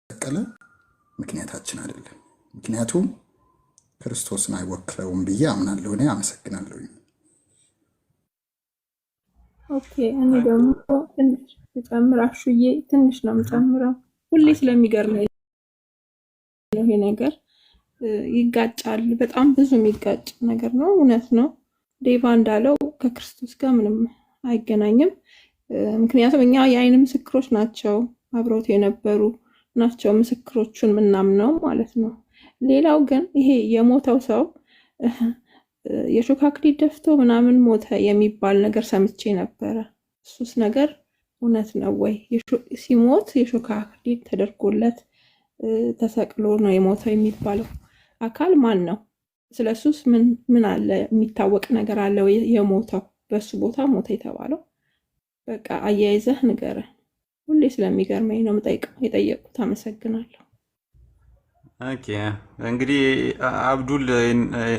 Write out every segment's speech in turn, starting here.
የተሰቀለ ምክንያታችን አይደለም። ምክንያቱም ክርስቶስን አይወክለውም ብዬ አምናለሁ። እኔ አመሰግናለሁ። ኦኬ እኔ ደግሞ ትንሽ ልጨምራሹዬ ትንሽ ነው የምጨምረው። ሁሌ ስለሚገርመኝ ነው ይሄ ነገር ይጋጫል። በጣም ብዙ የሚጋጭ ነገር ነው። እውነት ነው ዴቫ እንዳለው ከክርስቶስ ጋር ምንም አይገናኝም። ምክንያቱም እኛ የአይን ምስክሮች ናቸው፣ አብረውት የነበሩ ናቸው ምስክሮቹን ምናምነው ማለት ነው። ሌላው ግን ይሄ የሞተው ሰው የሾህ አክሊል ደፍቶ ምናምን ሞተ የሚባል ነገር ሰምቼ ነበረ። እሱስ ነገር እውነት ነው ወይ? ሲሞት የሾህ አክሊል ተደርጎለት ተሰቅሎ ነው የሞተው የሚባለው አካል ማን ነው? ስለሱስ ምን አለ የሚታወቅ ነገር አለ ወይ? የሞተው በሱ ቦታ ሞተ የተባለው በቃ አያይዘህ ንገረን። ሁሌ ስለሚገርመኝ ነው የጠየቁት። አመሰግናለሁ። ኦኬ እንግዲህ አብዱል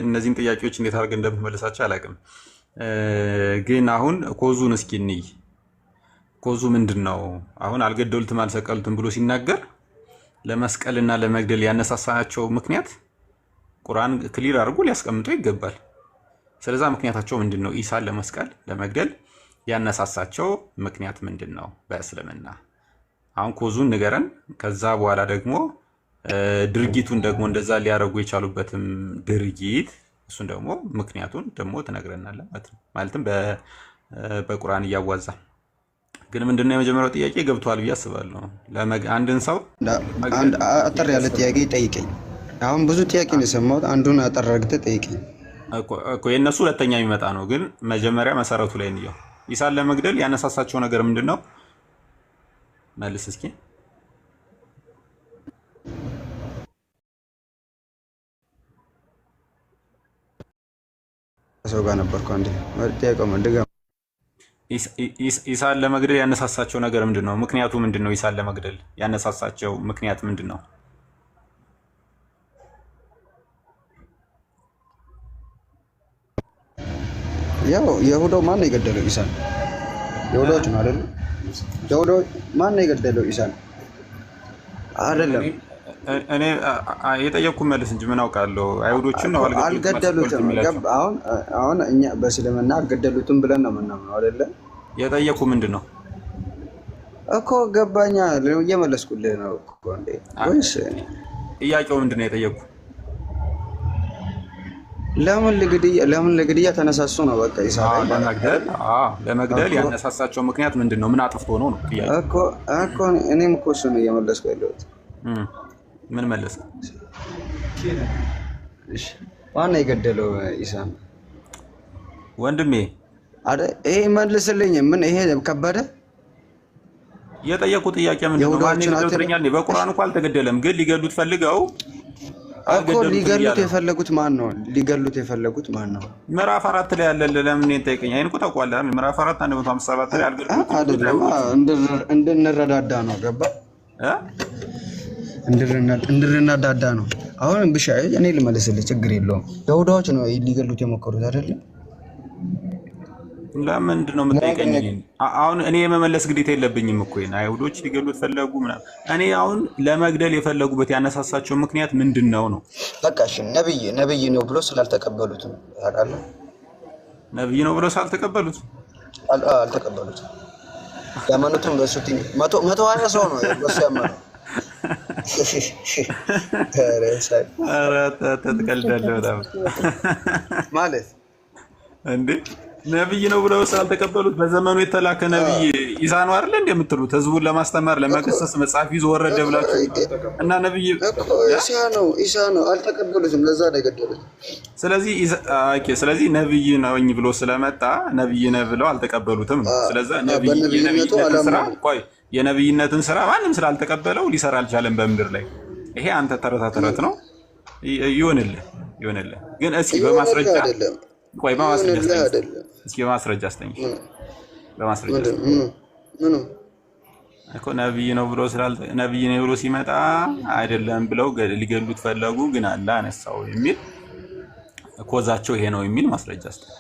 እነዚህን ጥያቄዎች እንዴት አድርገን እንደምትመልሳቸው አላውቅም፣ ግን አሁን ኮዙን እስኪ እንይ። ኮዙ ምንድን ነው? አሁን አልገደሉትም አልሰቀሉትም ብሎ ሲናገር ለመስቀልና ለመግደል ያነሳሳቸው ምክንያት ቁርአን ክሊር አድርጎ ሊያስቀምጠው ይገባል። ስለዛ ምክንያታቸው ምንድን ነው? ኢሳን ለመስቀል ለመግደል ያነሳሳቸው ምክንያት ምንድን ነው በእስልምና? አሁን ኮዙን ንገረን። ከዛ በኋላ ደግሞ ድርጊቱን ደግሞ እንደዛ ሊያደርጉ የቻሉበትም ድርጊት እሱን ደግሞ ምክንያቱን ደግሞ ትነግረናለህ ማለት ነው። ማለትም በቁርአን እያዋዛ ግን ምንድነው የመጀመሪያው ጥያቄ ገብቷል ብዬ አስባለሁ። አንድን ሰው አንድ አጠር ያለ ጥያቄ ጠይቀኝ። አሁን ብዙ ጥያቄ ነው የሰማሁት፣ አንዱን አጠር አድርገህ ጠይቀኝ እኮ። የእነሱ ሁለተኛ የሚመጣ ነው፣ ግን መጀመሪያ መሰረቱ ላይ እንየው። ኢሳን ለመግደል ያነሳሳቸው ነገር ምንድን ነው? መልስ እስኪ። ሰው ጋር ነበርኩ አንዴ ጥያቄው ምንድነው? ኢሳን ለመግደል ያነሳሳቸው ነገር ምንድን ነው? ምክንያቱ ምንድን ነው? ኢሳን ለመግደል ያነሳሳቸው ምክንያት ምንድን ነው? ያው የሁዳው ማን ነው የገደለው ኢሳን? የሁዳዎች ነው አይደል? የሁዳው ማን ነው የገደለው ኢሳን? አይደለም እኔ የጠየቅኩ መልስ እንጂ ምን አውቃለሁ። አይሁዶችን ነው አልገደሉትም። አሁን እኛ በእስልምና አልገደሉትም ብለን ነው የምናምነው አይደለ? የጠየቅኩ ምንድን ነው እኮ ገባኛ። እየመለስኩልህ ነው እኮ እንዴ። ወይስ ጥያቄው ምንድን ነው የጠየቅኩ? ለምን ለግድያ ተነሳሱ ነው? በቃ ኢሳን ለመግደል ያነሳሳቸው ምክንያት ምንድን ነው? ምን አጥፍቶ ነው ነው ጥያቄው እኮ። እኔም እኮ እሱ ነው እየመለስኩ ያለሁት። ምን መለስ? ማን ነው የገደለው ኢሳን? ወንድሜ ይሄ መልስልኝ። ምን ይሄ ከበደ? የጠየቁ ጥያቄ ምንድን ነው? ማን ነው ትለኛል? በቁርአን እንኳን አልተገደለም፣ ግን ሊገሉት ፈልገው እኮ ሊገሉት የፈለጉት ማን ነው? ሊገሉት የፈለጉት ማን ነው? ምዕራፍ 4 ላይ ያለ ለምን እንጠይቀኝ? አይን እኮ ታውቀዋለህ አይደል? ምዕራፍ 4 157 ላይ አልገሉት አይደለም። እንድንረዳዳ ነው። ገባ? እንድንረዳዳ ነው። አሁን ብቻ እኔ ልመልስልህ፣ ችግር የለውም። ይሁዳዎች ነው ሊገሉት የሞከሩት አይደለም? ለምንድን ነው የምጠይቀኝ? አሁን እኔ የመመለስ ግዴታ የለብኝም እኮ። አይሁዶች ሊገሉት ፈለጉ ምናምን። እኔ አሁን ለመግደል የፈለጉበት ያነሳሳቸው ምክንያት ምንድን ነው ነው? በቃ እሺ፣ ነብይ ነው ብሎ ስላልተቀበሉት ነው። ታውቃለህ? ነብይ ነው ብሎ ስላልተቀበሉት አልተቀበሉትም። ያመኑትም በሱ 120 ሰው ነው በሱ ያመነው። ኧረ ትቀልዳለህ በጣም ማለት እንዴ። ነብይ ነው ብለው ስላልተቀበሉት በዘመኑ የተላከ ነብይ ኢሳ ነው አይደል እንደምትሉት? ህዝቡን ለማስተማር ለመገሰጽ መጽሐፍ ይዞ ወረደ ብላችሁ እና ነብይ ኢሳ ነው አልተቀበሉትም። ለዛ ነው የገደሉት። ስለዚህ ነብይ ነውኝ ብሎ ስለመጣ ነብይ ነው ብለው አልተቀበሉትም ነው። ስለዚህ የነብይነትን ስራ ማንም ስላልተቀበለው ሊሰራ አልቻለም በምድር ላይ። ይሄ አንተ ተረት ነው። ይሆንልህ። ግን እስኪ በማስረጃ በማስረጃ አስተኝ። በማስረጃ እኮ ነብይ ነው ብሎ ሲመጣ አይደለም ብለው ሊገሉት ፈለጉ፣ ግን አላህ አነሳው የሚል ኮዛቸው ይሄ ነው የሚል ማስረጃ አስተኝ።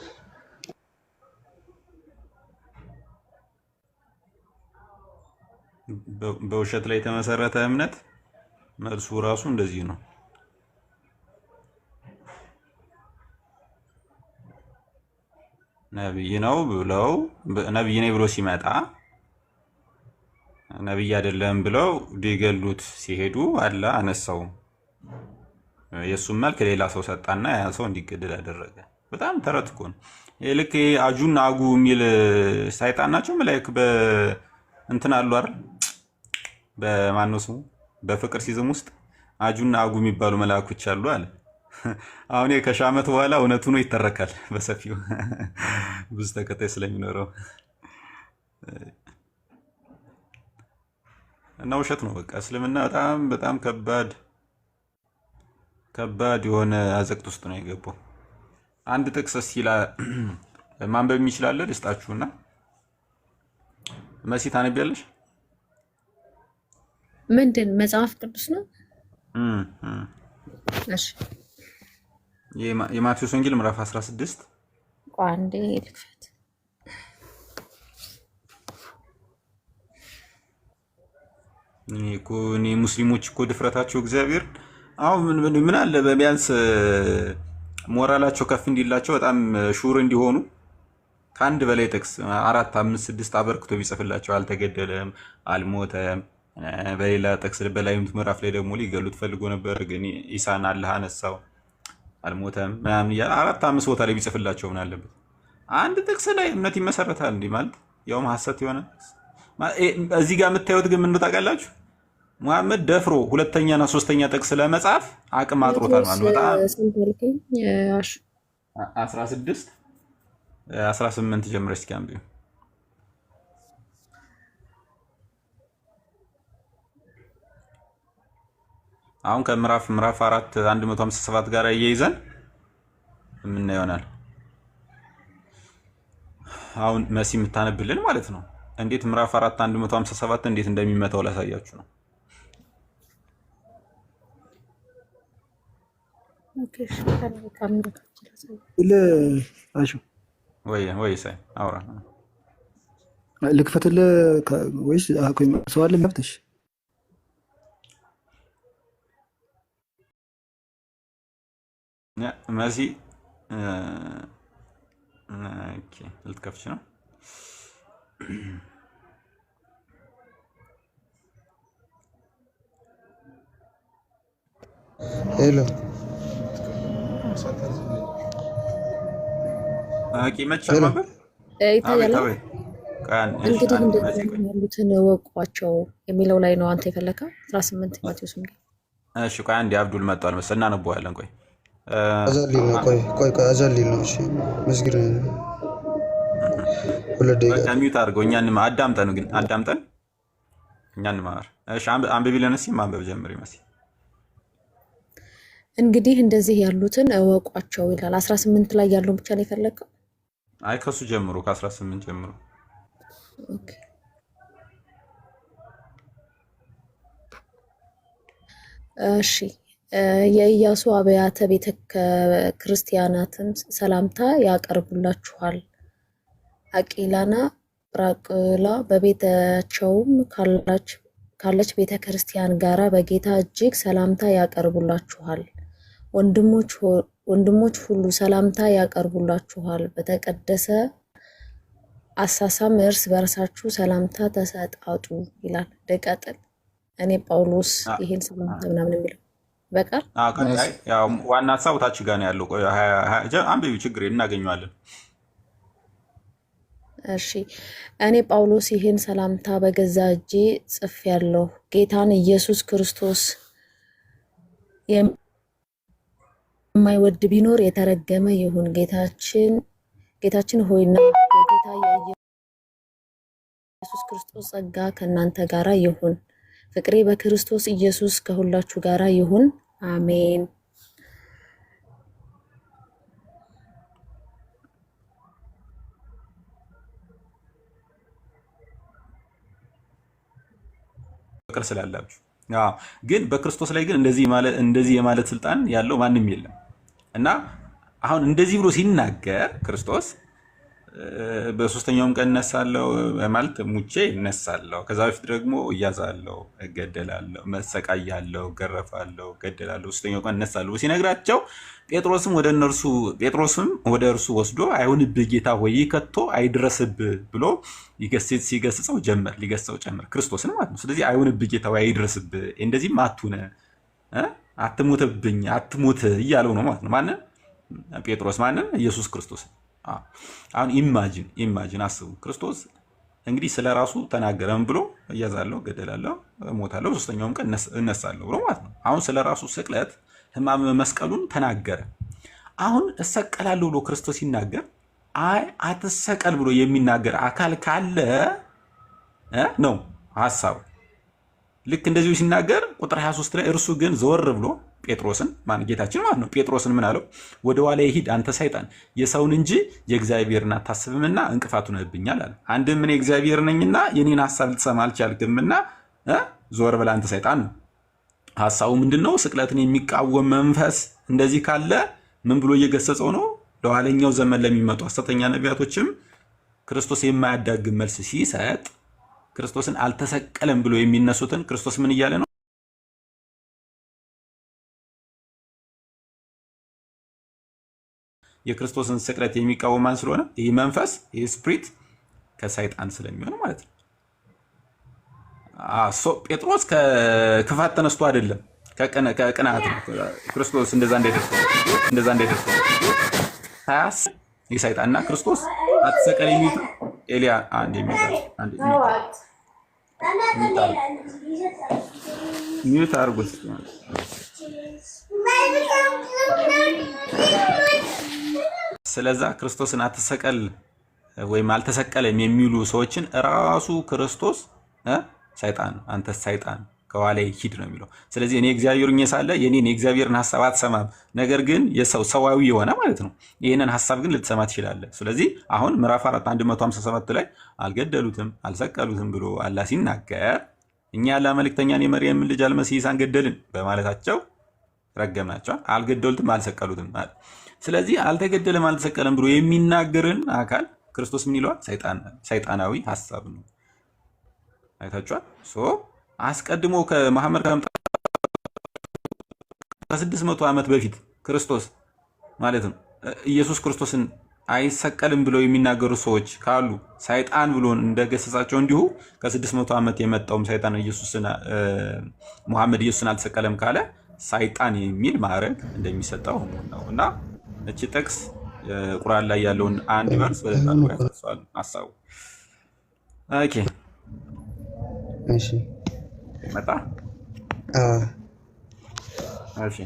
በውሸት ላይ የተመሰረተ እምነት መልሱ ራሱ እንደዚህ ነው። ነብይ ነው ብለው ነብይ ነኝ ብሎ ሲመጣ ነብይ አይደለም ብለው ሊገሉት ሲሄዱ አላህ አነሳው። የሱም መልክ ሌላ ሰው ሰጣና ያ ሰው እንዲገደል አደረገ። በጣም ተረት እኮ ነው። ልክ አጁና አጉ የሚል ሰይጣን ናቸው። መላእክት በእንትን አሉ አይደል? በማነው ስሙ በፍቅር ሲዝም ውስጥ አጁና አጉ የሚባሉ መላእክቶች አሉ አለ። አሁን ከሺህ ዓመት በኋላ እውነቱ ነው ይተረካል በሰፊው ብዙ ተከታይ ስለሚኖረው እና ውሸት ነው። በቃ እስልምና በጣም በጣም ከባድ የሆነ አዘቅት ውስጥ ነው የገባው። አንድ ጥቅስ ሲላ ማንበብ የሚችላለ ልስጣችሁና መሲ ታነቢያለሽ? ምንድን መጽሐፍ ቅዱስ ነው? እሺ የማቴዎስ ወንጌል ምዕራፍ 16 ቋንዴ ልክፈት። እኔ ሙስሊሞች እኮ ድፍረታቸው እግዚአብሔር አሁን ምን አለ በቢያንስ ሞራላቸው ከፍ እንዲላቸው በጣም ሹር እንዲሆኑ ከአንድ በላይ ጥቅስ 4 5 6 አበርክቶ ቢጽፍላቸው አልተገደለም፣ አልሞተም። በሌላ ጥቅስ በላይ ምዕራፍ ላይ ደግሞ ሊገሉት ፈልጎ ነበር፣ ግን ኢሳን አላህ አነሳው፣ አልሞተም ምናምን እያለ 4 5 ቦታ ላይ ቢጽፍላቸው ምን አለበት? አንድ ጥቅስ ላይ እምነት ይመሰረታል እንዲህ ማለት ያውም ሐሰት የሆነ እዚህ ጋር የምታዩት ግን ምን ታውቃላችሁ? ሙሐመድ ደፍሮ ሁለተኛና ሶስተኛ ጥቅስ ለመጻፍ አቅም አጥሮታል ማለት ነው። በጣም 16 18 ጀምረሽ እስኪ አንብቢ። አሁን ከምዕራፍ 4 157 ጋር እየይዘን ምን ይሆናል? አሁን መሲ የምታነብልን ማለት ነው። እንዴት ምዕራፍ 4 157 እንዴት እንደሚመታው ላሳያችሁ ነው። ወይ ሳይ አውራ ልክፈትልህ ወይስ ሰው አለ መብትሽ? መሲ ልትከፍች ነው። ሄሎ እንግዲህ እንደዚህ ያሉትን ወቋቸው የሚለው ላይ ነው አንተ የፈለከው 18 ማቴዎስ ወንጌል። እሺ ቆይ አንዴ አብዱል መጥቷል መሰለኝ እናነበዋለን። ቆይ አዛሊል ነው። ቆይ አዛሊል ነው። እሺ መስጊድ ሁለት ደቂቃ ሚዩት አድርገው እኛን አዳምጠን ግን አዳምጠን እኛን ማር። እሺ አንብቢልን እስኪ ማንበብ ጀምሪ መሲ። እንግዲህ እንደዚህ ያሉትን እወቋቸው ይላል። 18 ላይ ያለውን ብቻ ነው የፈለከው? አይ ከሱ ጀምሮ ከ18 ጀምሮ። ኦኬ እሺ የኢያሱ አብያተ ቤተ ክርስቲያናትም ሰላምታ ያቀርቡላችኋል። አቂላና ጵራቅላ በቤታቸውም ካለች ቤተ ክርስቲያን ጋራ በጌታ እጅግ ሰላምታ ያቀርቡላችኋል። ወንድሞች ሁሉ ሰላምታ ያቀርቡላችኋል። በተቀደሰ አሳሳም እርስ በርሳችሁ ሰላምታ ተሰጣጡ ይላል። ደቀጥል እኔ ጳውሎስ ይሄን ሰላምታ ምናምን የሚለው በቃል ያው ዋና ሀሳቡ ታች ጋር ነው ያለው። አንብቢ ችግር እናገኘዋለን። እሺ እኔ ጳውሎስ ይሄን ሰላምታ በገዛ እጄ ጽፌያለሁ። ጌታን ኢየሱስ ክርስቶስ የማይወድ ቢኖር የተረገመ ይሁን። ጌታችን ሆይና የጌታ የኢየሱስ ክርስቶስ ጸጋ ከእናንተ ጋራ ይሁን። ፍቅሬ በክርስቶስ ኢየሱስ ከሁላችሁ ጋራ ይሁን። አሜን። ፍቅር ስላላችሁ ግን በክርስቶስ ላይ ግን እንደዚህ የማለት ስልጣን ያለው ማንም የለም። እና አሁን እንደዚህ ብሎ ሲናገር ክርስቶስ በሶስተኛውም ቀን እነሳለሁ ማለት ሙቼ እነሳለሁ። ከዛ በፊት ደግሞ እያዛለሁ፣ እገደላለሁ፣ መሰቃያለሁ፣ ገረፋለሁ፣ እገደላለሁ፣ ሶስተኛው ቀን እነሳለሁ ሲነግራቸው ጴጥሮስም ወደ እርሱ ወስዶ አይሁንብህ ጌታ ሆይ ከቶ አይድረስብህ ብሎ ሊገስጸው ጀመር ክርስቶስን ማለት ነው። ስለዚህ አይሁንብህ ጌታ ሆይ አይድረስብህ፣ እንደዚህም አትሁን፣ አትሙትብኝ፣ አትሙት እያለው ነው ማለት ነው። ማንን? ጴጥሮስ። ማንን? ኢየሱስ ክርስቶስ። አሁን ኢማጂን አስቡ። ክርስቶስ እንግዲህ ስለ ራሱ ተናገረም ብሎ እያዛለሁ፣ ገደላለሁ፣ እሞታለሁ፣ ሶስተኛውም ቀን እነሳለሁ ብሎ ማለት ነው። አሁን ስለ ራሱ ስቅለት ሕማም መስቀሉን ተናገረ። አሁን እሰቀላለሁ ብሎ ክርስቶስ ሲናገር አይ አትሰቀል ብሎ የሚናገር አካል ካለ ነው ሐሳቡ። ልክ እንደዚሁ ሲናገር ቁጥር 23 ላይ እርሱ ግን ዘወር ብሎ ጴጥሮስን ጌታችን ማለት ነው ጴጥሮስን ምን አለው? ወደ ኋላ ሂድ አንተ ሰይጣን፣ የሰውን እንጂ የእግዚአብሔርን አታስብምና እንቅፋት ሆነህብኛል አለ። አንድም እኔ እግዚአብሔር ነኝና የኔን ሐሳብ ልትሰማ አልቻልክምና ዞር ብለህ አንተ ሰይጣን ነው። ሐሳቡ ምንድን ነው? ስቅለትን የሚቃወም መንፈስ እንደዚህ ካለ ምን ብሎ እየገሰጸው ነው? ለኋለኛው ዘመን ለሚመጡ ሐሰተኛ ነቢያቶችም ክርስቶስ የማያዳግም መልስ ሲሰጥ ክርስቶስን አልተሰቀለም ብሎ የሚነሱትን ክርስቶስ ምን እያለ ነው? የክርስቶስን ስቅለት የሚቃወም ማን ስለሆነ? ይህ መንፈስ፣ ይህ ስፕሪት ከሰይጣን ስለሚሆን ማለት ነው። ጴጥሮስ ከክፋት ተነስቶ አይደለም፣ ከቅናት ነው። ክርስቶስ እንደዛ እንዳይደርሰው ታያስ የሰይጣንና ክርስቶስ አትሰቀል የሚሉት ኤልያ አንድ የሚባል ሚዩት አድርጎት ስለዛ ክርስቶስን አትሰቀል ወይም አልተሰቀለም የሚሉ ሰዎችን ራሱ ክርስቶስ ሰይጣን አንተ ሰይጣን ከኋላ ሂድ ነው የሚለው። ስለዚህ እኔ እግዚአብሔር ሆኜ ሳለ የኔን የእግዚአብሔርን ሐሳብ አትሰማም፣ ነገር ግን ሰዋዊ የሆነ ማለት ነው ይህንን ሐሳብ ግን ልትሰማ ትችላለህ። ስለዚህ አሁን ምዕራፍ 4 157 ላይ አልገደሉትም አልሰቀሉትም ብሎ አላህ ሲናገር እኛ ያለ መልእክተኛን የመርየምን ልጅ አልመሲህ ኢሳን ገደልን በማለታቸው ረገማቸዋል። አልገደሉትም አልሰቀሉትም ማለት። ስለዚህ አልተገደለም አልተሰቀለም ብሎ የሚናገርን አካል ክርስቶስ ምን ይለዋል? ሰይጣናዊ ሐሳብ ነው። አይታችኋል። አስቀድሞ ከመሐመድ ከ600 ዓመት በፊት ክርስቶስ ማለት ነው ኢየሱስ ክርስቶስን አይሰቀልም ብለው የሚናገሩ ሰዎች ካሉ ሰይጣን ብሎ እንደገሰጻቸው እንዲሁ ከ600 ዓመት የመጣውም ሰይጣን መሐመድ ኢየሱስን አልተሰቀለም ካለ ሰይጣን የሚል ማዕረግ እንደሚሰጠው ነው። እና እቺ ጥቅስ ቁርአን ላይ ያለውን አንድ ቨርስ በደንብ ያፈርሳል ሐሳቡ። ኦኬ እሺ መጣ። እሺ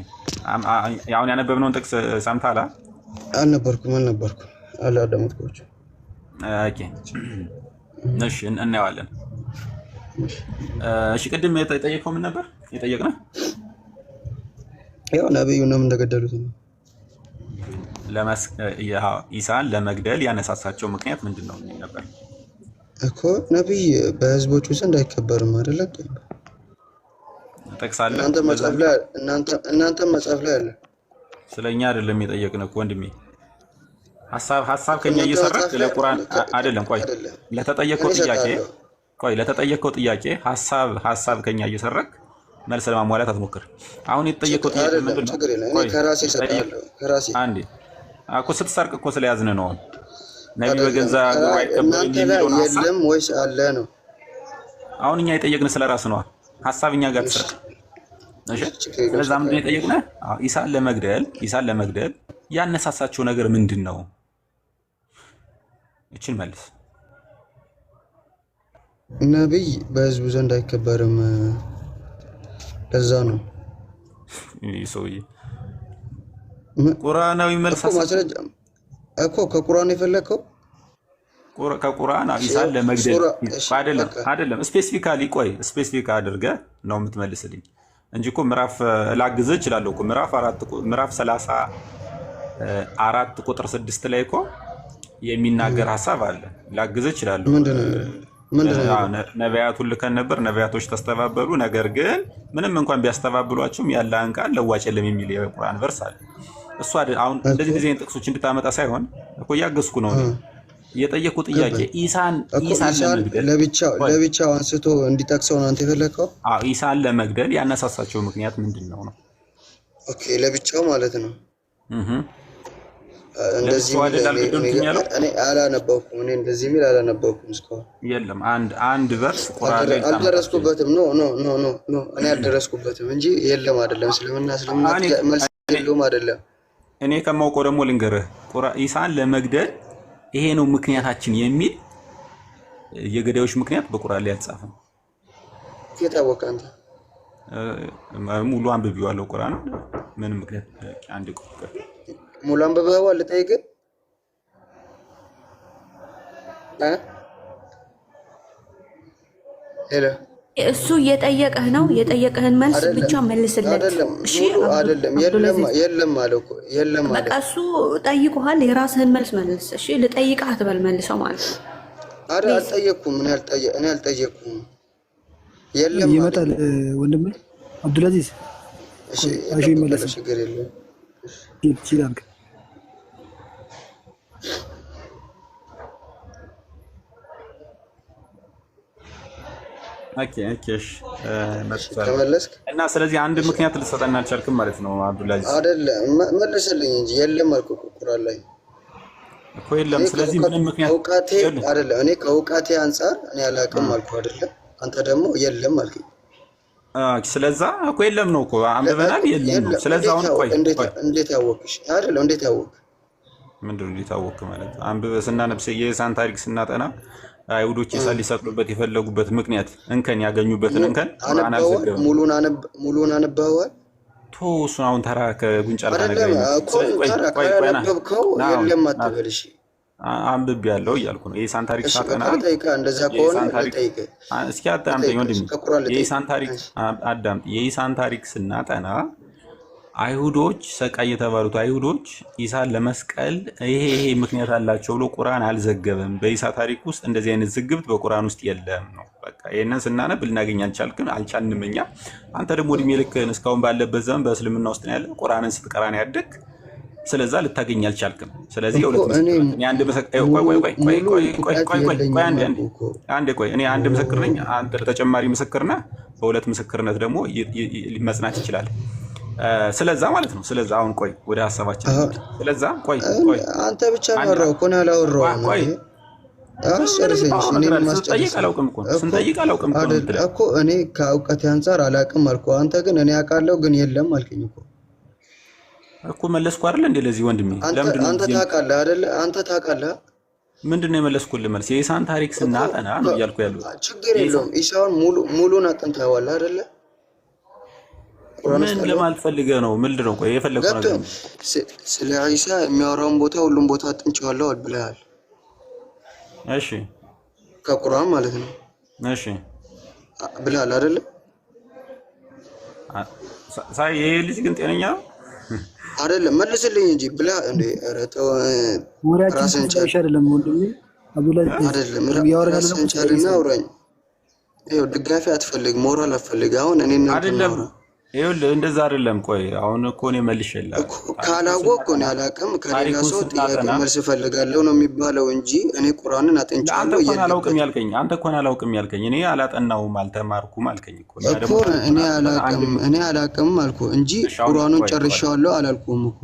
አሁን ያነበብነውን ጥቅስ ሰምታላ? አልነበርኩም አላዳመጥኩም። ኦኬ እሺ እናየዋለን። እሺ ቅድም የጠየቀው ምን ነበር የጠየቅነው? ያው ነብዩንም እንደገደሉት ነው። ኢሳን ለመግደል ያነሳሳቸው ምክንያት ምንድን ነው ነበር እኮ? ነብይ በህዝቦቹ ዘንድ አይከበርም አይደለ? ጠቅሳለህ። እናንተ መጽሐፍ ላይ አለ። ስለኛ አይደለም የጠየቅነው እኮ ወንድሜ። ሐሳብ ከኛ እየሰራክ ለቁርአን አይደለም። ለተጠየቀው ጥያቄ ሐሳብ ከኛ እየሰራክ መልስ ለማሟላት አትሞክር። አሁን የተጠየቀው ጥያቄ ምንድን ነው? ከራሴ ሰጣለሁ። አንዴ እኮ ስትሰርቅ እኮ ስለያዝን ነው። ነብይ በገዛ አይከበርም የሚለውን ሐሳብ የለም ወይስ አለ ነው? አሁን እኛ የጠየቅን ስለራስ ነው። ሐሳብ እኛ ጋር ተሰርቅ። እሺ ስለዚህ ምንድን ነው የጠየቅነው? ኢሳን ለመግደል ያነሳሳቸው ነገር ምንድን ነው? እቺን መልስ። ነብይ በህዝቡ ዘንድ አይከበርም፣ ለዛ ነው። ይህ ሰውዬ ቁርአናዊ መልስ እኮ ከቁርአን የፈለከው ከቁርአን ኢሳን ለመግደል አይደለም። ስፔሲፊክ አድርገህ ነው የምትመልስልኝ እንጂ እኮ ምዕራፍ ላግዝህ እችላለሁ እኮ ምዕራፍ 34 ቁጥር 6 ላይ እኮ የሚናገር ሐሳብ አለ። ላግዝህ እችላለሁ። ነቢያቱን ልከን ነበር፣ ነቢያቶች ተስተባበሉ፣ ነገር ግን ምንም እንኳን ቢያስተባብሏቸውም ያለህን ቃል ለዋጭ የለም የሚል የቁርአን ቨርስ አለ። እሱ አሁን እንደዚህ ጊዜ ጥቅሶች እንድታመጣ ሳይሆን እኮ እያገዝኩ ነው። የጠየቁ ጥያቄ ኢሳን ለመግደል ለብቻው አንስቶ እንዲጠቅሰው ነው አንተ የፈለከው? አዎ ኢሳን ለመግደል ያነሳሳቸው ምክንያት ምንድነው ነው? ኦኬ ለብቻው ማለት ነው። እንደዚህ እኔ አላነበብኩም። እኔ እንደዚህ የሚል አላነበብኩም እስካሁን። የለም አንድ ቨርስ ቁርአን ላይ አልደረስኩበትም። ኖ እኔ አልደረስኩበትም እንጂ የለም አይደለም። ስለምና መልስ የለውም አይደለም። እኔ ከማውቀው ደግሞ ልንገርህ ኢሳን ለመግደል ይሄ ነው ምክንያታችን የሚል የገዳዮች ምክንያት በቁርአን ላይ አልጻፈም። የታወቀ አንተ ሙሉ አንብቤዋለሁ ቁርአን ምን ምክንያት አንድ ቁርአን ሙሉ አንብበዋል ልጠይቅህ ሄሎ እሱ እየጠየቀህ ነው የጠየቀህን መልስ ብቻ መልስለት እሺ አይደለም የለም አለ እኮ የለም አለ በቃ እሱ ጠይቁሃል የራስህን መልስ መልስ እሺ ልጠይቅህ አትበል መልሰው ማለት ነው አይደል አልጠየቅኩም እኔ አልጠየቅኩም የለም ይመጣል ወንድሜ አብዱልአዚዝ እሺ ይመለስ ችግር የለም ይችላል ኦኬ መጥቷል እና ስለዚህ አንድ ምክንያት ልትሰጠን አልቻልክም ማለት ነው አብዱልአዚዝ አይደለም መልስልኝ እንጂ የለም አልኩ ቁርአን ላይ እኮ የለም ስለዚህ ምንም ምክንያት እውቀቴ አይደለም እኔ ከእውቀቴ አንፃር እኔ አላውቅም አልኩ አይደለም አንተ ደግሞ የለም አልከኝ ስለዛ እኮ የለም ነው እኮ አንብበናል የለም ነው ስለዛ አሁን ቆይ እንዴት ያወቅሽ አይደለም እንዴት ያወቅ ምንድነው እንዴት ያወቅ ማለት አንብበ ስናነብስ የኢሳን ታሪክ ስናጠና አይሁዶች ኢሳን ሊሰቅሉበት የፈለጉበት ምክንያት እንከን ያገኙበትን እንከን ሙሉን አነበዋል እሱን አሁን ተራ ከጉንጫላ ነገር የለም አትበልሽ አንብቤ ያለው እያልኩ ነው የኢሳን ታሪክ ሳጠና እንደዛ ከሆነ ጠይቀ እስኪ አዳምጠኝ ወንድሜ የኢሳን ታሪክ አዳምጥ የኢሳን ታሪክ ስናጠና አይሁዶች ሰቃይ የተባሉት አይሁዶች ኢሳን ለመስቀል ይሄ ምክንያት አላቸው ብሎ ቁርአን አልዘገበም በኢሳ ታሪክ ውስጥ እንደዚህ አይነት ዝግብት በቁርአን ውስጥ የለም ነው በቃ ይሄንን ስናነብ ልናገኝ አልቻልንም እኛ አንተ ደግሞ እድሜ ልክህን እስካሁን ባለበት ዘመን በእስልምና ውስጥ ነው ያለ ቁርአንን ስትቀራን ያደግ ስለዛ ልታገኝ አልቻልክም ስለዚህ እኔ አንድ ምስክር ነኝ አንተ ተጨማሪ ምስክር ነህ በሁለት ምስክርነት ደግሞ መጽናት ይችላል ስለዛ ማለት ነው ስለዛ አሁን ቆይ ወደ ሐሳባችን ስለዛ ቆይ አንተ ብቻ ነው እኮ ነው ያላወራው ቆይ ስንጠይቅ አላውቅም እኮ እኔ ከእውቀቴ አንፃር አላውቅም አልኩ አንተ ግን እኔ አውቃለሁ ግን የለም አልከኝ እኮ መለስኩ አይደል እንዴ ለዚህ ወንድሜ ለምንድን አንተ ታውቃለህ አይደል አንተ ታውቃለህ ምንድነው የመለስኩልህ መልስ የኢሳን ታሪክ ስናጠና ነው እያልኩ ያለው ችግር የለውም ኢሳውን ሙሉን አጥንተዋል አይደል ምን ለማለት ፈልገህ ነው ምንድነው ቆይ የፈለከው ነገር ስለ ኢሳ የሚያወራውን ቦታ ሁሉም ቦታ አጥንቼዋለሁ ብለሃል እሺ ከቁርአን ማለት ነው እሺ ብለሃል አይደል ሳይ ይሄ ልጅ ግን ጤነኛ አይደለም መልስልኝ እንጂ ብላ እንዴ ረተው ራስን ቻል አይደለም ወንድሜ አብዱልአዚዝ አይደለም ራስን ቻልና አውራኝ ይኸው ድጋፊ አትፈልግ ሞራል አትፈልግ አሁን እኔና አይደለም ይኸውልህ እንደዛ አይደለም ቆይ አሁን እኮ ነው መልሼልህ ካላወቅኩ ነው አላውቅም ከሌላ ሰው ጥያቄ መልስ ፈልጋለሁ ነው የሚባለው እንጂ እኔ ቁርአንን አጥንቻለሁ አንተ እኮ አላውቅም ያልከኝ እኔ አላጠናውም አልተማርኩም አልከኝ እኮ እኔ አላውቅም አልኩ እንጂ ቁርአኑን ጨርሻለሁ አላልኩም እኮ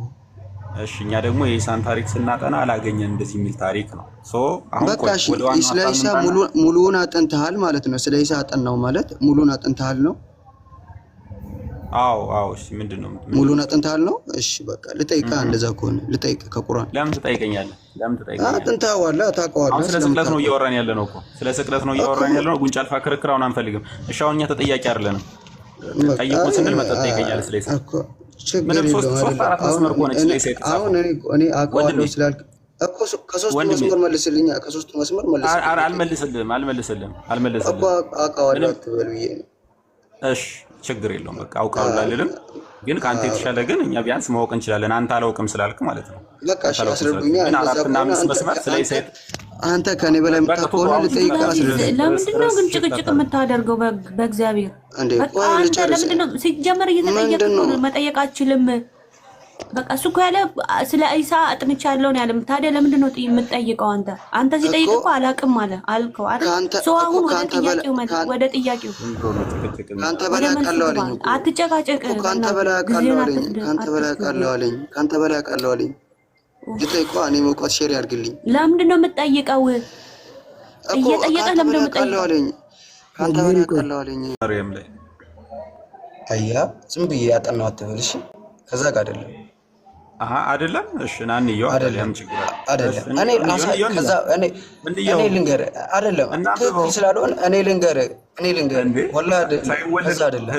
እሺ እኛ ደግሞ የኢሳን ታሪክ ስናጠና አላገኘን እንደዚህ የሚል ታሪክ ነው አሁን ቆይ ወደ ዋናው ስለ ኢሳ ሙሉውን አጥንተሃል ማለት ነው ስለ ኢሳ አጠናው ማለት ሙሉውን አጥንተሃል ነው አዎ እሺ ምንድነው ሙሉን አጥንተሃል ነው እሺ በቃ ልጠይቅህ እንደዛ ከሆነ ልጠይቅህ ከቁርአን ለምን ትጠይቀኛለህ አጥንተዋል ታውቀዋለህ ስለ ስቅለት ነው እያወራን ያለ ነው እኮ ስለ ስቅለት ነው እያወራን ያለ ነው ጉንጫ አልፋ ክርክር አሁን አንፈልግም እሺ አሁን እኛ ተጠያቂ አይደለም ጠይቁን ስንል መጠየቀኛል ስለ ኢሳ ምንም ሶስት አራት መስመር እኮ ነች ስለ ኢሳ አሁን እኔ አውቀዋለሁ ስላልክ እኮ ከሶስቱ መስመር መልስልኝ ከሶስቱ መስመር መልስልኝ አልመልስልም እኮ አውቀዋለሁ አትበል ብዬ ነው እሺ ችግር የለውም በቃ አውቃለሁ አይደለም ግን ካንተ የተሻለ ግን እኛ ቢያንስ ማወቅ እንችላለን አንተ አላውቅም ስላልክ ማለት ነው በቃ አስረዱኛ አራትና አምስት መስመር ስለ ኢሳ አንተ ከኔ በላይ የምታውቀው ልጠይቅህ አስረዱኝ ለምንድነው ግን ጭቅጭቅ የምታደርገው በእግዚአብሔር በቃ አንተ ለምንድነው ሲጀመር እየተጠየቅኩ መጠየቅ አትችልም በቃ እሱ እኮ ያለ ስለ ኢሳ አጥንቻለሁ ነው ያለ። ታዲያ ለምንድን ነው የምትጠይቀው አንተ? አንተ ሲጠይቅ እኮ አላቅም አለ አልከው አይደል? ሰው አሁን ወደ ጥያቄው ካንተ በላይ አውቃለሁ አለኝ። አትጨቃጨቅ። ካንተ በላይ አውቃለሁ አለኝ። ካንተ በላይ አውቃለሁ አለኝ። ካንተ በላይ አውቃለሁ አለኝ። ልጠይቀው እኔ መውቀት ሼር ያድርግልኝ። ለምንድን ነው የምትጠይቀው? እየጠየቀ ለምንድን ነው የምትጠይቀው? ካንተ በላይ አውቃለሁ አለኝ። ማርያም ላይ አያ ዝም ብዬ ያጠናው አትበል እሺ። ከዛ ጋር አይደለም አይደለም። እሺ ናንየው አይደለም ችግር አይደለም። እኔ ልንገር አይደለም ትክክል ስላልሆነ እኔ ልንገር ወላሂ ከዛ አይደለም።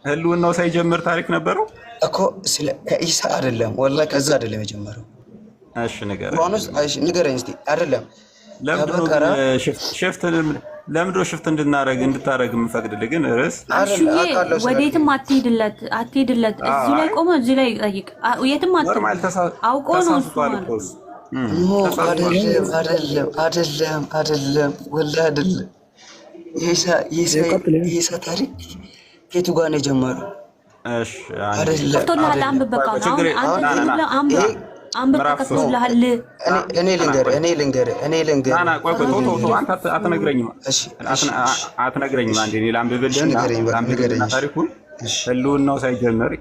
ህልውናው ሳይጀምር ታሪክ ነበረው እኮ ስለ ከኢሳ አይደለም ወላሂ ከዛ አይደለም የጀመረው። እሺ ንገረኝ። ቁርአንስ ንገረኝ እስቲ አይደለም ለምንድነው ሽፍት እንድታረግ የምፈቅድልህ? ግን ርዕስ ወዴትም አትሄድለት። እዚህ ላይ ቆሞ እዚህ ላይ ጠይቅ። የትም አውቆ ነው እሱ አይደለም ወላሂ አይደለም። የኢሳ ታሪክ ከየቱ ጋር ነው የጀመረው? እሺ አይደለም አንብብ። በቃ አንብብ እኔ ልንገር አትነግረኝም። አንዴ እኔ ላንብብልህና ታሪኩን ህልውናው ሳይጀምር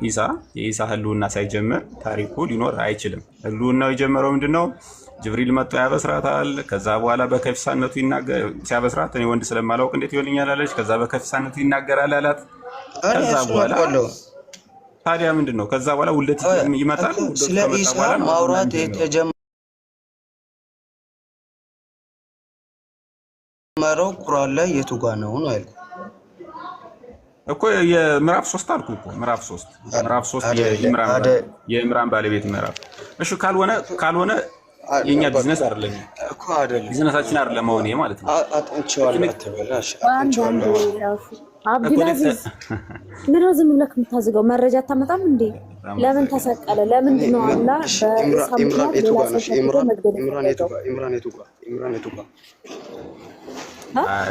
የኢሳ ህልውና ሳይጀምር ታሪኩ ሊኖር አይችልም። ህልውናው የጀመረው ምንድነው? ጅብሪል መጥቶ ያበስራታል። ከዛ በኋላ በከፊሳነቱ ሲያበስራት እኔ ወንድ ስለማላውቅ እንዴት ይሆንኛል አለች። ከዛ በከፊሳነቱ ይናገራል አላት። ከዛ በኋላ ታዲያ ምንድን ነው? ከዛ በኋላ ውልደት ይመጣል። ስለ ኢሳ ማውራት የተጀመረው ቁርአን ላይ የቱ ጋር ነው አይልኩ እኮ የምዕራፍ 3 አልኩ እኮ ምዕራፍ 3 የኢምራን ባለቤት ምዕራፍ። እሺ ካልሆነ የኛ ቢዝነስ አይደለም እኮ አይደለም፣ ቢዝነሳችን አይደለም አሁን ይሄ ማለት ነው። አጥንቼዋለሁ አትበላሽ። አብዱልአዚዝ ምን ዝም ብለህ የምታዝገው መረጃ አታመጣም እንዴ? ለምን ተሰቀለ? ለምንድን ነው አላህ በሳምንት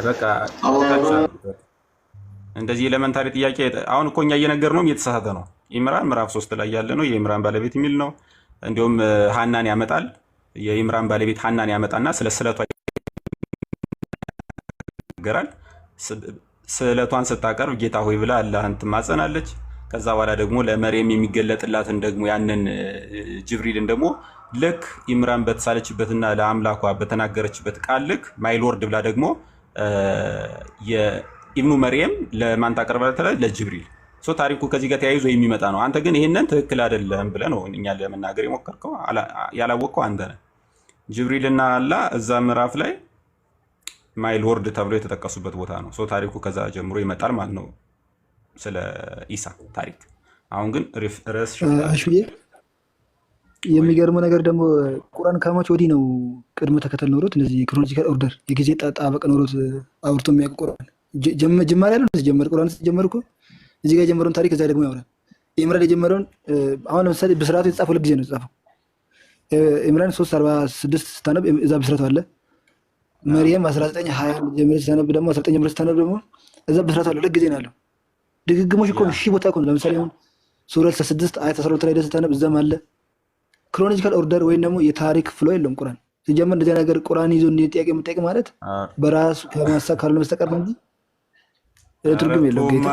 በቃ እንደዚህ ኤሌመንታሪ ጥያቄ አሁን እኮ እኛ እየነገርነው እየተሳሳተ ነው። ኢምራን ምዕራፍ 3 ላይ ያለ ነው የኢምራን ባለቤት የሚል ነው። እንዲሁም ሐናን ያመጣል። የኢምራን ባለቤት ሐናን ያመጣና ስለ ስለቷ ይናገራል። ስለቷን ስታቀርብ ጌታ ሆይ ብላ አላህን ትማጸናለች። ከዛ በኋላ ደግሞ ለመርየም የሚገለጥላትን ደግሞ ያንን ጅብሪልን ደግሞ ልክ ኢምራን በተሳለችበትና ለአምላኳ በተናገረችበት ቃል ልክ ማይ ሎርድ ብላ ደግሞ የኢብኑ መርየም ለማን ታቀርባለች? ለጅብሪል። ታሪኩ ከዚህ ጋር ተያይዞ የሚመጣ ነው። አንተ ግን ይሄንን ትክክል አይደለም ብለህ ነው እኛ ለመናገር የሞከርከው። ያላወቅከው አንተ ነህ። ጅብሪልና አላህ እዛ ምዕራፍ ላይ ማይ ሎርድ ተብሎ የተጠቀሱበት ቦታ ነው። ታሪኩ ከዛ ጀምሮ ይመጣል ማለት ነው ስለ ኢሳ ታሪክ። አሁን ግን ርዕስ የሚገርመው ነገር ደግሞ ቁርአን ከመቼ ወዲህ ነው ቅድመ ተከተል ኖሮት እንደዚህ ክሮኖሎጂካል ኦርደር የጊዜ ጣበቅ ኖሮት አውርቶ የሚያውቅ ቁርአን ጅማሬ ያለው ጀመር ቁርአን ስትጀመር እኮ እዚህ ጋር የጀመረውን ታሪክ እዛ ደግሞ ያወራል። ኢምራን የጀመረውን አሁን ለምሳሌ በስርዓቱ የተጻፈው ሁለት ጊዜ ነው የተጻፈው። ኢምራን 346 ስታነብ እዛ በስርዓቱ አለ። መርየም 1920 ጀምረህ ስታነብ ደግሞ 19 ጀምረህ ስታነብ ደግሞ እዛ በስርዓቱ አለ። ሁለት ጊዜ ነው ያለው። ድግግሞሽ እኮ ሺህ ቦታ እኮ ነው። ለምሳሌ አሁን ሱራ 6 አያት 12 ላይ ስታነብ እዛም አለ። ክሮኖሎጂካል ኦርደር ወይም ደግሞ የታሪክ ፍሎ የለም ቁርአን ሲጀመር። እንደዚህ ነገር ቁርአን ይዞ እንደ ጥያቄ የምጠይቅ ማለት በራሱ ከማሳብ ካልሆነ በስተቀር ነው እንጂ ትርጉም የለውም። ጌታ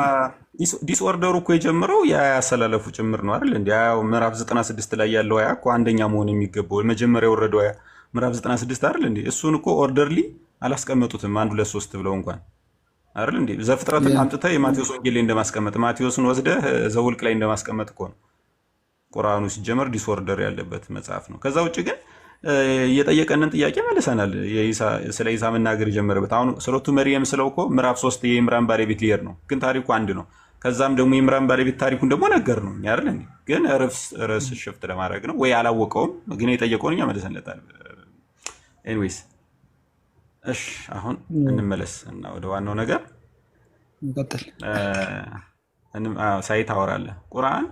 ዲስኦርደሩ እኮ የጀመረው ያያሰላለፉ ጭምር ነው አይደል? እንዴ ያው ምዕራፍ 96 ላይ ያለው አያ እኮ አንደኛ መሆን የሚገባው መጀመሪያ የወረደው አያ ምዕራፍ 96 አይደል እንዴ? እሱን እኮ ኦርደርሊ አላስቀመጡትም። 1 2 3 ብለው እንኳን አይደል እንዴ? ዘፍጥረትን አምጥተህ የማቴዎስ ወንጌል ላይ እንደማስቀመጥ ማቴዎስን ወስደህ ዘውልቅ ላይ እንደማስቀመጥ እኮ ነው። ቁርአኑ ሲጀመር ዲስኦርደር ያለበት መጽሐፍ ነው። ከዛ ውጭ ግን የጠየቀንን ጥያቄ መልሰናል። ስለ ኢሳ መናገር የጀመረበት አሁን ሱረቱ መርየም ስለው እኮ ምዕራፍ 3 የኢምራን ባለቤት ሊሄድ ነው፣ ግን ታሪኩ አንድ ነው። ከዛም ደግሞ የኢምራን ባለቤት ታሪኩን ደግሞ ነገር ነው አይደል እንዴ? ግን ርዕስ ሽፍት ለማድረግ ነው ወይ አላወቀውም፣ ግን የጠየቀውን እኛ መልሰንለታል። ኤኒዌይስ እሺ አሁን እንመለስ እና ወደ ዋናው ነገር እንቀጥል። ሳይት አወራለህ። ቁርአን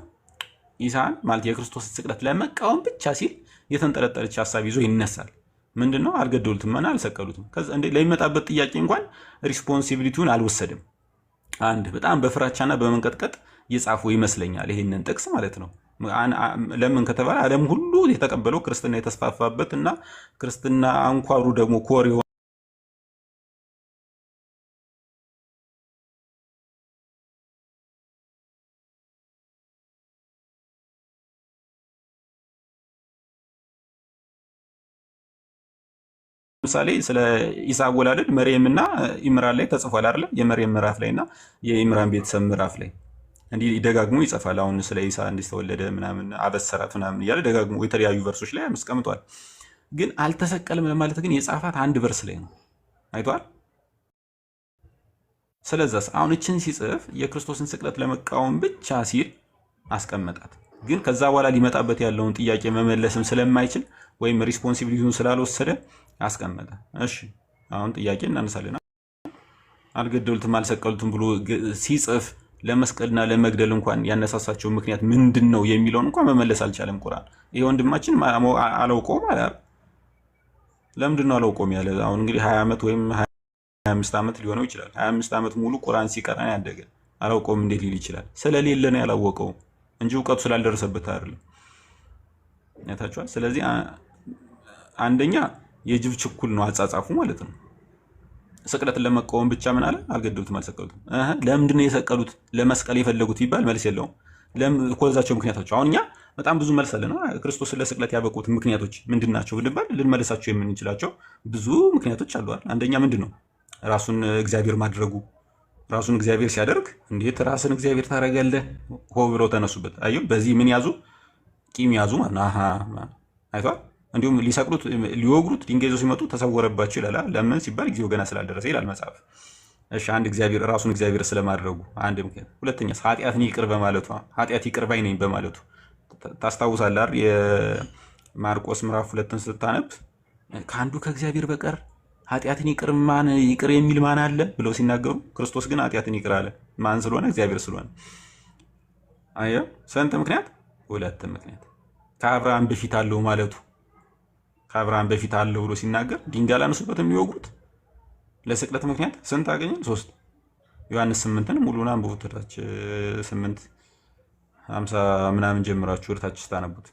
ኢሳን ማለት የክርስቶስን ስቅለት ለመቃወም ብቻ ሲል የተንጠለጠለች ሀሳብ ይዞ ይነሳል። ምንድነው? አልገደሉትም እና አልሰቀሉትም። ከዛ እንዴ ለሚመጣበት ጥያቄ እንኳን ሪስፖንሲቢሊቲውን አልወሰድም። አንድ በጣም በፍራቻና በመንቀጥቀጥ የጻፈው ይመስለኛል ይሄንን ጥቅስ ማለት ነው። ለምን ከተባለ ዓለም ሁሉ የተቀበለው ክርስትና የተስፋፋበት እና ክርስትና አንኳሩ ደግሞ ኮር ምሳሌ ስለ ኢሳ አወላለድ መርየምና ኢምራን ላይ ተጽፏል አይደል? የመርየም ምዕራፍ ላይና የኢምራን ቤተሰብ ምዕራፍ ላይ እንዲህ ደጋግሞ ይጽፋል። አሁን ስለ ኢሳ እንዲስተወለደ ምናምን አበሰራት ምናምን እያለ ደጋግሞ የተለያዩ ቨርሶች ላይ አስቀምጧል። ግን አልተሰቀልም ለማለት ግን የጻፋት አንድ ቨርስ ላይ ነው። አይቷል። ስለዚህ አሁን እችን ሲጽፍ የክርስቶስን ስቅለት ለመቃወም ብቻ ሲል አስቀመጣት። ግን ከዛ በኋላ ሊመጣበት ያለውን ጥያቄ መመለስም ስለማይችል ወይም ሪስፖንሲቢሊቲውን ስላልወሰደ አስቀመጠ። እሺ አሁን ጥያቄ እናነሳለን። አልገደሉትም አልሰቀሉትም ብሎ ሲጽፍ ለመስቀልና ለመግደል እንኳን ያነሳሳቸው ምክንያት ምንድነው የሚለውን እንኳን መመለስ አልቻለም ቁርአን። ይሄ ወንድማችን አላውቀውም አለ። ለምንድነው አላውቀውም ያለ? አሁን እንግዲህ 20 ዓመት ወይም 25 ዓመት ሊሆነው ይችላል። 25 ዓመት ሙሉ ቁርአን ሲቀራን ያደገ አላውቀውም እንዴት ሊል ይችላል? ስለሌለ ነው ያላወቀው እንጂ እውቀቱ ስላልደረሰበት አይደለም። ያታችኋል። ስለዚህ አንደኛ የጅብ ችኩል ነው አጻጻፉ ማለት ነው። ስቅለትን ለመቃወም ብቻ ምን አለ? አልገደሉትም አልሰቀሉትም። ለምንድን ነው የሰቀሉት ለመስቀል የፈለጉት ይባል መልስ የለውም። ለኮዛቸው ምክንያቶች አሁን እኛ በጣም ብዙ መልስ አለና ክርስቶስን ለስቅለት ያበቁት ምክንያቶች ምንድናቸው ብንባል ልንመልሳቸው የምንችላቸው ብዙ ምክንያቶች አሉ። አንደኛ ምንድነው? ራሱን እግዚአብሔር ማድረጉ። ራሱን እግዚአብሔር ሲያደርግ እንዴት ራስን እግዚአብሔር ታደርጋለህ ሆ ብለው ተነሱበት። አየሁ በዚህ ምን ያዙ? ቂም ያዙ ማለት ነው። አይቷል። እንዲሁም ሊሰቅሉት ሊወግሩት ድንጋይ ይዘው ሲመጡ ተሰወረባቸው ይላል። ለምን ሲባል ጊዜው ገና ስላልደረሰ ይላል መጽሐፍ። እሺ አንድ እግዚአብሔር ራሱን እግዚአብሔር ስለማድረጉ አንድ ምክንያት። ሁለተኛ ኃጢአትን ይቅር በማለቱ ኃጢአት ይቅር ባይ ነኝ በማለቱ ታስታውሳለህ አይደል? የማርቆስ ምዕራፍ 2ን ስታነብ ከአንዱ ከእግዚአብሔር በቀር ኃጢአትን ይቅር የሚል ማን አለ ብለው ሲናገሩ ክርስቶስ ግን ኃጢአትን ይቅር አለ። ማን ስለሆነ? እግዚአብሔር ስለሆነ። አየህ ስንት ምክንያት? ሁለት ምክንያት። ከአብርሃም በፊት አለው ማለቱ ከአብርሃም በፊት አለው ብሎ ሲናገር ድንጋይ ላነሱበት የሚወግሩት ለስቅለት ምክንያት ስንት አገኘን? 3 ዮሐንስ 8ን ሙሉና አንብቡት። ታች 8:50 ምናምን ጀምራችሁ ወርታች ስታነቡት።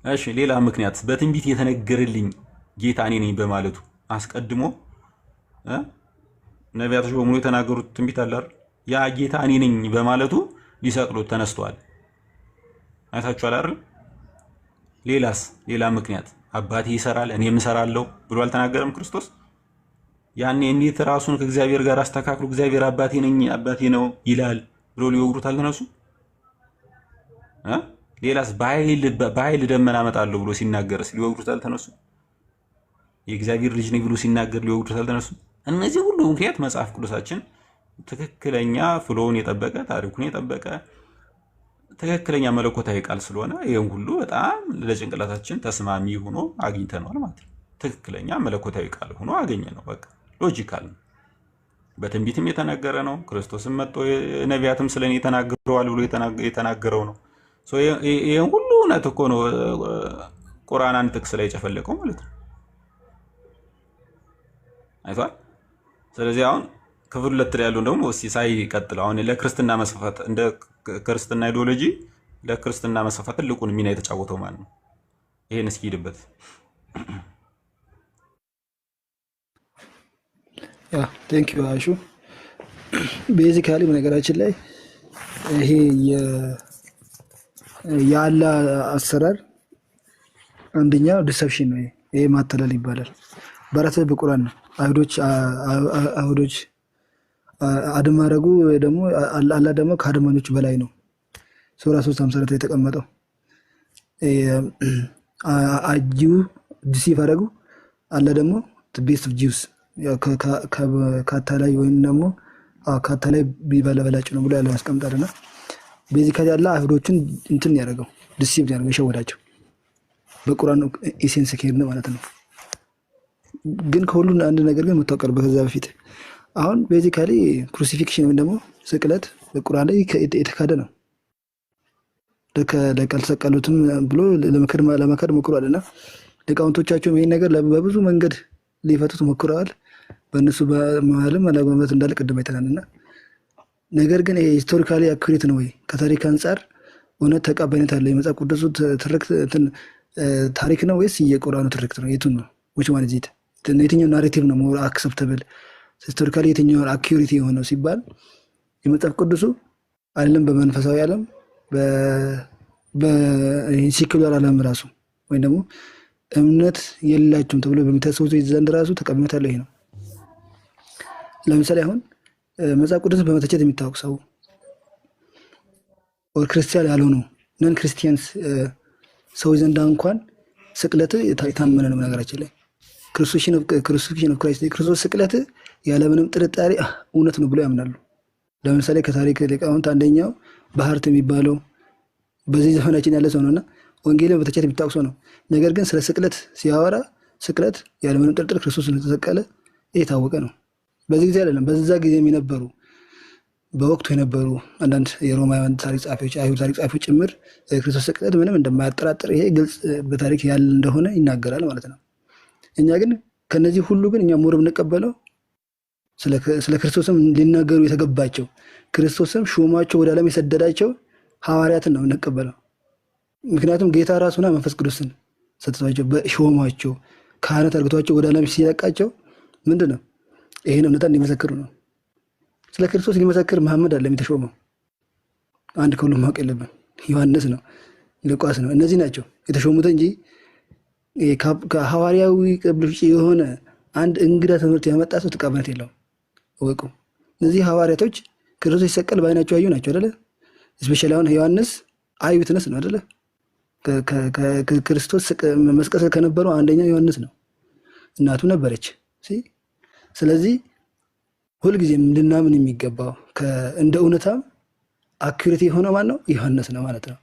እሺ ሌላ ምክንያት በትንቢት የተነገረልኝ ጌታ እኔ ነኝ በማለቱ አስቀድሞ ነቢያቶች በሙሉ የተናገሩት ትንቢት አለ አይደል? ያ ጌታ እኔ ነኝ በማለቱ ሊሰቅሉት ተነስተዋል። አይታችኋል አይደል? ሌላ ምክንያት አባቴ ይሰራል እኔም እሰራለሁ ብሎ አልተናገረም ክርስቶስ? ያኔ እንዴት ራሱን ከእግዚአብሔር ጋር አስተካክሎ እግዚአብሔር አባቴ ነኝ አባቴ ነው ይላል ብሎ ሊወግሩት አልተነሱ? ሌላስ በኃይል ደመና እመጣለሁ ብሎ ሲናገርስ ሊወግሩት አልተነሱ? የእግዚአብሔር ልጅ ነኝ ብሎ ሲናገር ሊወግሩት አልተነሱ? እነዚህ ሁሉ ምክንያት መጽሐፍ ቅዱሳችን ትክክለኛ ፍሎውን የጠበቀ ታሪኩን የጠበቀ ትክክለኛ መለኮታዊ ቃል ስለሆነ ይሄን ሁሉ በጣም ለጭንቅላታችን ተስማሚ ሆኖ አግኝተናል ማለት ነው። ትክክለኛ መለኮታዊ ቃል ሆኖ አገኘ ነው። በቃ ሎጂካል ነው። በትንቢትም የተናገረ ነው። ክርስቶስም መጥቶ ነቢያትም ስለኔ ተናግረዋል ብሎ የተናገረው ነው። ይሄን ሁሉ እውነት እኮ ነው ቁርአን አንድ ጥቅስ ላይ የጨፈለቀው ማለት ነው። አይቷል። ስለዚህ አሁን ክፍል 2 ላይ ያለውን ደግሞ እስቲ ሳይቀጥል አሁን ለክርስትና መስፋፋት እንደ ክርስትና አይዲዮሎጂ ለክርስትና መስፋፋት ትልቁን ሚና የተጫወተው ማለት ነው። ይሄን እስኪ ሄድበት። ቴንክ ዩ አሹ። ቤዚካሊ በነገራችን ላይ ይሄ ያለ አሰራር አንደኛ ዲሰፕሽን ነው። ይሄ ማተላል ይባላል። በራስህ በቁርአን ነው። አይሁዶች አድም ማድረጉ ደግሞ አላህ ደግሞ ከአድማኞቹ በላይ ነው። ሱራ 3:50 የተቀመጠው አጁ ዲሲፍ አደረጉ አላህ ደግሞ ቤስት ኦፍ ጂውስ ካታላይ ወይም ደግሞ ካታላይ ቢበለበላጭ ነው ብሎ ያለው ያስቀምጣልና ቤዚካሊ አላህ አይሁዶችን እንትን ያደረገው ዲሲፍ ያደረገው የሸወዳቸው በቁርአን ኢሴንስ ከሄድን ማለት ነው። ግን ከሁሉ አንድ ነገር ግን መታወቅ በዛ በፊት አሁን ቤዚካሊ ክሩሲፊክሽን ወይም ደግሞ ስቅለት በቁርአን ላይ የተካደ ነው። ለቀልሰቀሉትም ብሎ ለመከር ሞክሯልና ሊቃውንቶቻቸው ይሄን ነገር በብዙ መንገድ ሊፈቱት ሞክረዋል። በእነሱ በመሀልም አለመመት እንዳለ ቅድም አይተናልና ነገር ግን ሂስቶሪካሊ አኩሬት ነው ወይ? ከታሪክ አንጻር እውነት ተቀባይነት አለው? የመጽሐፍ ቅዱሱ ታሪክ ነው ወይስ የቁርአኑ ትርክት ነው? የቱን ነው? የትኛው ናሬቲቭ ነው ሞር አክሰፕተብል? ሂስቶሪካሊ የትኛው አኪዩሪቲ የሆነው ሲባል የመጽሐፍ ቅዱሱ አይደለም በመንፈሳዊ ዓለም በሴኩላር ዓለም ራሱ ወይም ደግሞ እምነት የላቸውም ተብሎ በሚታሰቡት ዘንድ ራሱ ተቀባይነት አለው። ይሄ ነው። ለምሳሌ አሁን መጽሐፍ ቅዱስን በመተቸት የሚታወቅ ሰው ኦር ክርስቲያን ያልሆኑ ነን ክርስቲያንስ ሰው ዘንዳ እንኳን ስቅለት የታመነ ነው። ነገራችን ላይ ክርስቶስን ኦፍ ክራይስት የክርስቶስ ስቅለት ያለምንም ጥርጣሬ እውነት ነው ብሎ ያምናሉ። ለምሳሌ ከታሪክ ሊቃውንት አንደኛው ባህርት የሚባለው በዚህ ዘመናችን ያለ ሰው ነውና ወንጌልን በተቸት የሚታወቅ ሰው ነው። ነገር ግን ስለ ስቅለት ሲያወራ ስቅለት ያለምንም ጥርጥር ክርስቶስ እንደተሰቀለ የታወቀ ነው። በዚህ ጊዜ አይደለም፣ በዛ ጊዜ የነበሩ በወቅቱ የነበሩ አንዳንድ የሮማውያን ታሪክ ጸሐፊዎች፣ አይሁድ ታሪክ ጸሐፊዎች ጭምር ክርስቶስ ስቅለት ምንም እንደማያጠራጥር ይሄ ግልጽ በታሪክ ያለ እንደሆነ ይናገራል ማለት ነው። እኛ ግን ከነዚህ ሁሉ ግን እኛ ሞር የምንቀበለው ስለ ክርስቶስም ሊናገሩ የተገባቸው ክርስቶስም ሾማቸው ወደ ዓለም የሰደዳቸው ሐዋርያትን ነው የምንቀበለው። ምክንያቱም ጌታ ራሱና መንፈስ ቅዱስን ሰጥቷቸው በሾማቸው ካህናት አድርጓቸው ወደ ዓለም ሲለቃቸው ምንድን ነው ይሄን እውነታ እንዲመሰክሩ ነው። ስለ ክርስቶስ ሊመሰክር መሐመድ አለም የተሾመው። አንድ ከሁሉም ማወቅ የለብን። ዮሐንስ ነው፣ ሉቃስ ነው። እነዚህ ናቸው የተሾሙት እንጂ ከሐዋርያዊ ቅብብል ውጭ የሆነ አንድ እንግዳ ትምህርት ያመጣ ሰው ተቀባይነት የለውም። ወቁ እነዚህ ሐዋርያቶች ክርስቶስ ሲሰቀል በዓይናቸው ያዩ ናቸው አይደለ? ስፔሻሊ አሁን ዮሐንስ አይ ዊትነስ ነው አይደለ? ክርስቶስ መስቀል ከነበረው አንደኛው ዮሐንስ ነው። እናቱ ነበረች። ስለዚህ ሁልጊዜም ልናምን የሚገባው እንደ እውነታም አኩሬት የሆነው ማን ነው? ዮሐንስ ነው ማለት ነው።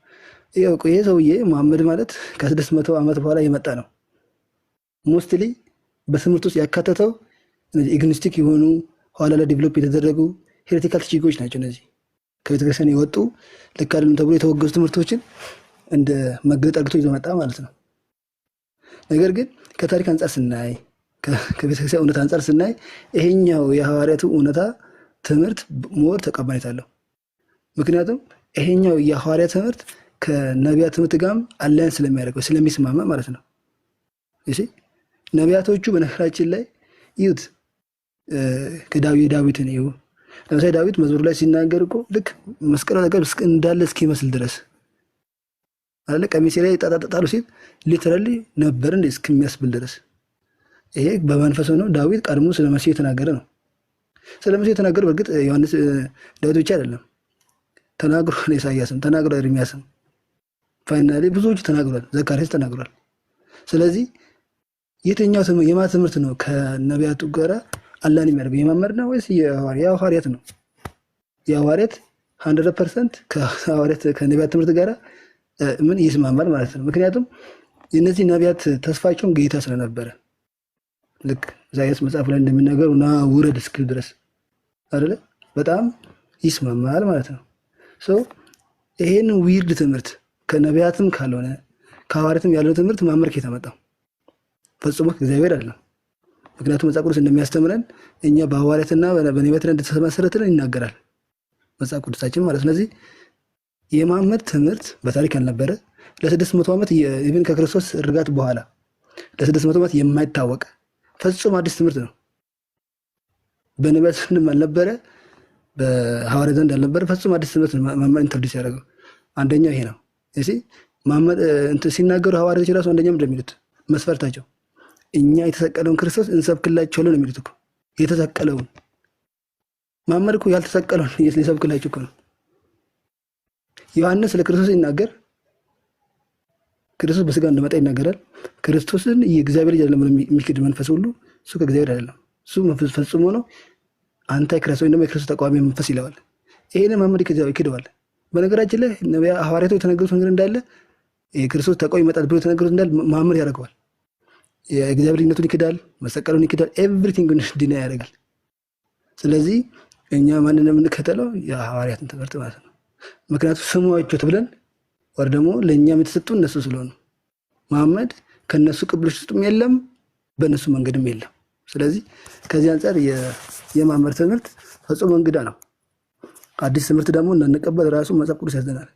ይሄ ሰውዬ መሐመድ ማለት ከ600 ዓመት በኋላ የመጣ ነው። ሞስትሊ በትምህርት ውስጥ ያካተተው ኢግኖስቲክ የሆኑ ኋላ ላይ ዴቨሎፕ የተደረጉ ሄሬቲካል ቲቺንጎች ናቸው። እነዚህ ከቤተክርስቲያን የወጡ ልክ አይደለም ተብሎ የተወገዙ ትምህርቶችን እንደ መግለጥ አድርጎ ይዞ መጣ ማለት ነው። ነገር ግን ከታሪክ አንጻር ስናይ ከቤተክርስቲያን እውነታ አንጻር ስናይ ይሄኛው የሐዋርያቱ እውነታ ትምህርት ሞር ተቀባይነት አለው። ምክንያቱም ይሄኛው የሐዋርያ ትምህርት ከነቢያት ትምህርት ጋርም አላይን ስለሚያደርገው ስለሚስማማ ማለት ነው። እሺ ነቢያቶቹ በነገራችን ላይ ይዩት ከዳዊትን ይዩ። ለምሳሌ ዳዊት መዝሙር ላይ ሲናገር እኮ ልክ መስቀል ነገር እንዳለ እስኪመስል ድረስ አለ ቀሚሴ ላይ ጣጣጣሉ ሲል ሊተራሊ ነበር እንደ እስከሚያስብል ድረስ ይሄ በመንፈስ ነው። ዳዊት ቀድሞ ስለ መሲህ የተናገረ ነው። ስለ መሲህ የተናገረ በእርግጥ ዮሐንስ ዳዊት ብቻ አይደለም ተናግሯል። ኢሳይያስም ተናግሯል። ኤርሚያስም ፋይናሊ ብዙዎች ተናግሯል። ዘካርያስ ተናግሯል። ስለዚህ የትኛው ትምህርት ነው ከነቢያቱ ጋር አላህን የሚያደርገው? የመሐመድ ነው ወይስ የሐዋርያት ነው? የሐዋርያት 100% ከነቢያት ትምህርት ጋር ምን ይስማማል ማለት ነው። ምክንያቱም የነዚህ ነቢያት ተስፋቸውም ጌታ ስለነበረ ልክ ኢሳይያስ መጽሐፍ ላይ እንደሚናገረው ና ውረድ እስክል ድረስ አይደለ በጣም ይስማማል ማለት ነው። ይሄን ዊርድ ትምህርት ከነቢያትም ካልሆነ ከሐዋርያትም ያለው ትምህርት ማመልክ የተመጣው ፈጽሞ እግዚአብሔር አይደለም። ምክንያቱም መጽሐፍ ቅዱስ እንደሚያስተምረን እኛ በሐዋርያትና በነቢያት ላይ እንደተመሰረትን ይናገራል መጽሐፍ ቅዱሳችን ማለት። ስለዚህ የመሐመድ ትምህርት በታሪክ ያልነበረ ለ600 ዓመት ኢቭን ከክርስቶስ እርጋት በኋላ ለ600 ዓመት የማይታወቅ ፈጽሞ አዲስ ትምህርት ነው። በነቢያት ዘንድ አልነበረ፣ በሐዋርያት ዘንድ አልነበረ። ፈጽሞ አዲስ ትምህርት ነው መሐመድ ኢንትሮዲዩስ ያደረገው። አንደኛው ይሄ ነው። እሺ መሐመድ ሲናገሩ ሐዋርያቶች ራሱ አንደኛው እንደሚሉት መስፈርታቸው እኛ የተሰቀለውን ክርስቶስ እንሰብክላቸዋለን ነው የሚሉት እኮ። የተሰቀለውን መሐመድ እኮ ያልተሰቀለውን ሊሰብክላቸው እኮ ነው። ዮሐንስ ስለ ክርስቶስ ይናገር፣ ክርስቶስ በስጋ እንደመጣ ይናገራል። ክርስቶስን የእግዚአብሔር ልጅ አይደለም የሚክድ መንፈስ ሁሉ እሱ ከእግዚአብሔር አይደለም፣ እሱ መንፈስ ፈጽሞ ነው፣ አንታይ ክርስቶስ ወይም ደግሞ የክርስቶስ ተቃዋሚ መንፈስ ይለዋል። ይሄንን መሐመድ ይክደዋል። በነገራችን ላይ ሐዋርያቶች የተነገሩት ነገር እንዳለ የክርስቶስ ተቃዋሚ ይመጣል ብሎ የተነገሩት እንዳለ መሐመድ ያደርገዋል። የእግዚአብሔር ልጅነቱን ይክዳል፣ መሰቀሉን ይክዳል፣ ኤቭሪቲንግ ዲና ያደርጋል። ስለዚህ እኛ ማንን የምንከተለው? የሐዋርያትን ትምህርት ማለት ነው። ምክንያቱም ስሟቸው ተብለን ወር ደግሞ ለእኛም የተሰጡ እነሱ ስለሆኑ መሐመድ ከነሱ ቅብሎች ውስጥም የለም፣ በእነሱ መንገድም የለም። ስለዚህ ከዚህ አንጻር የመሐመድ ትምህርት ፈጽሞ እንግዳ ነው። አዲስ ትምህርት ደግሞ እንቀበል ራሱ መጽሐፍ ቅዱስ ያዘናል።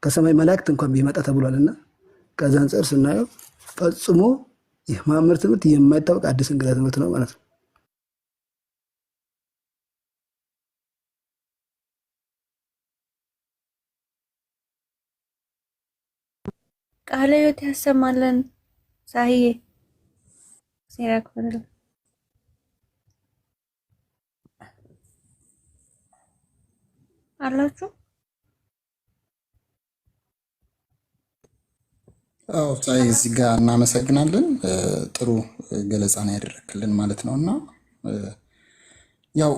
ከሰማይ መላእክት እንኳን ቢመጣ ተብሏልና ከዛ አንፃር ስናየው ፈጽሞ የመሐመድ ትምህርት የማይታወቅ አዲስ እንግዳ ትምህርት ነው ማለት ነው። ቃለ ሕይወት ያሰማልን። ሳሂዬ ሲራክ ፈረለ አላችሁ። አዎ ሳይ እዚህ ጋር እናመሰግናለን። ጥሩ ገለጻ ነው ያደረክልን ማለት ነውና ያው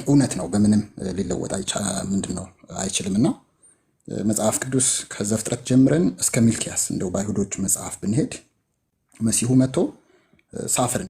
እውነት ነው፣ በምንም ሊለወጥ ምንድነው አይችልምና መጽሐፍ ቅዱስ ከዘፍጥረት ጀምረን እስከ ሚልኪያስ እንደው በአይሁዶቹ መጽሐፍ ብንሄድ መሲሁ መጥቶ ሳፍር